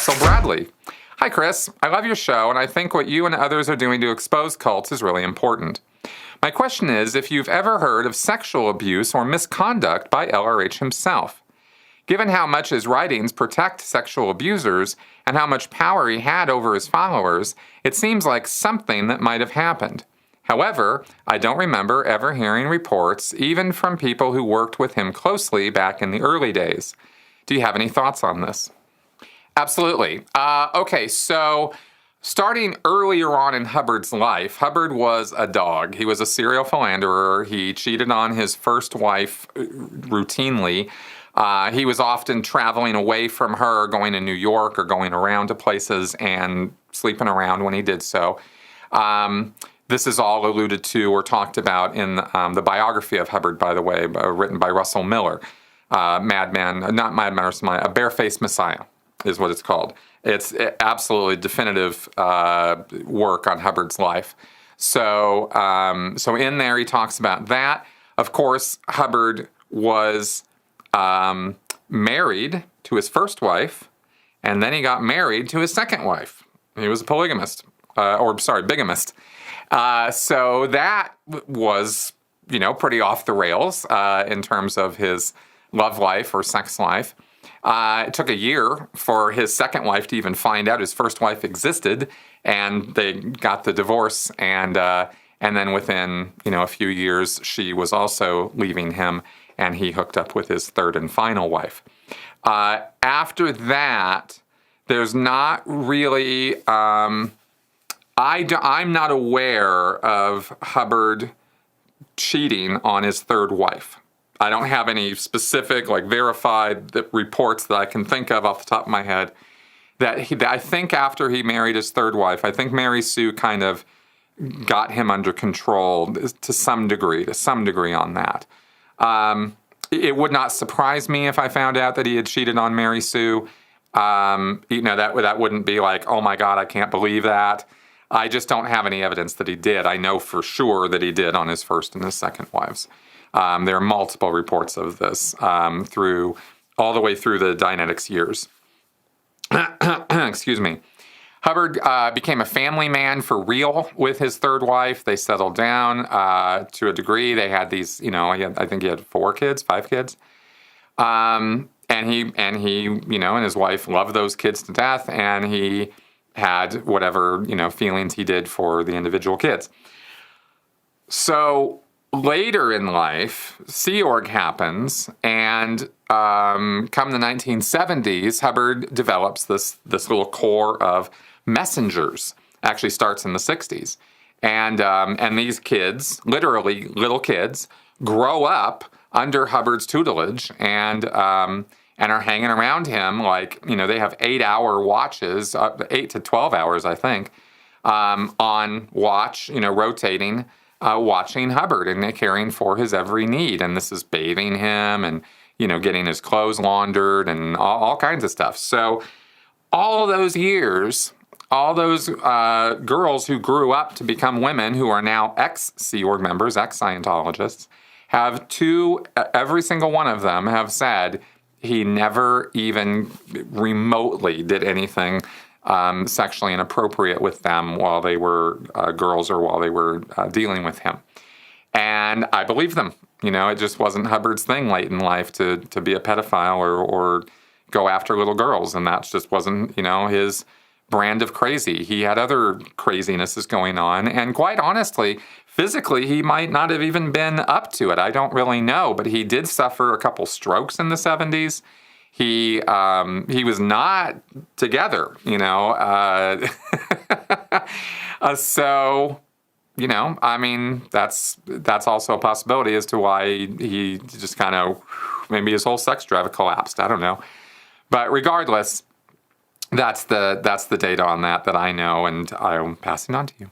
Russell Bradley. Hi, Chris. I love your show, and I think what you and others are doing to expose cults is really important. My question is if you've ever heard of sexual abuse or misconduct by LRH himself. Given how much his writings protect sexual abusers and how much power he had over his followers, it seems like something that might have happened. However, I don't remember ever hearing reports, even from people who worked with him closely back in the early days. Do you have any thoughts on this? Absolutely. Okay, so starting earlier on in Hubbard's life, Hubbard was a dog. He was a serial philanderer. He cheated on his first wife routinely. He was often traveling away from her, going to New York or going around to places and sleeping around when he did so. This is all alluded to or talked about in the biography of Hubbard, by the way, written by Russell Miller. Madman, not Madman or something, A Barefaced Messiah is what it's called. It's absolutely definitive work on Hubbard's life. So in there he talks about that. Of course, Hubbard was married to his first wife, and then he got married to his second wife. He was a bigamist. So that was, pretty off the rails in terms of his love life or sex life. It took a year for his second wife to even find out his first wife existed, and they got the divorce. And then within a few years, she was also leaving him, and he hooked up with his third and final wife. After that, there's not really. I'm not aware of Hubbard cheating on his third wife. I don't have any specific, verified reports that I can think of off the top of my head. I think after he married his third wife, I think Mary Sue kind of got him under control to some degree on that. It would not surprise me if I found out that he had cheated on Mary Sue. That wouldn't be like, oh my God, I can't believe that. I just don't have any evidence that he did. I know for sure that he did on his first and his second wives. There are multiple reports of this all the way through the Dianetics years. Excuse me. Hubbard became a family man for real with his third wife. They settled down to a degree. They had these, I think he had 5 kids. And he, and his wife loved those kids to death, and he had whatever, feelings he did for the individual kids. So later in life, Sea Org happens, and come the 1970s, Hubbard develops this little corps of messengers. Actually starts in the 60s. And these kids, literally little kids, grow up under Hubbard's tutelage and are hanging around him they have 8-hour watches, 8 to 12 hours, I think, on watch, rotating, watching Hubbard and caring for his every need. And this is bathing him and, getting his clothes laundered and all kinds of stuff. So all those years, all those girls who grew up to become women who are now ex-Sea Org members, ex-Scientologists, every single one of them have said he never even remotely did anything sexually inappropriate with them while they were girls or while they were dealing with him. And I believe them. It just wasn't Hubbard's thing late in life to be a pedophile or go after little girls. And that just wasn't, his brand of crazy. He had other crazinesses going on. And quite honestly, physically, he might not have even been up to it. I don't really know. But he did suffer a couple strokes in the 70s. He was not together, So, that's also a possibility as to why he just kind of, maybe his whole sex drive collapsed. I don't know. But regardless, that's the data on that I know, and I'm passing on to you.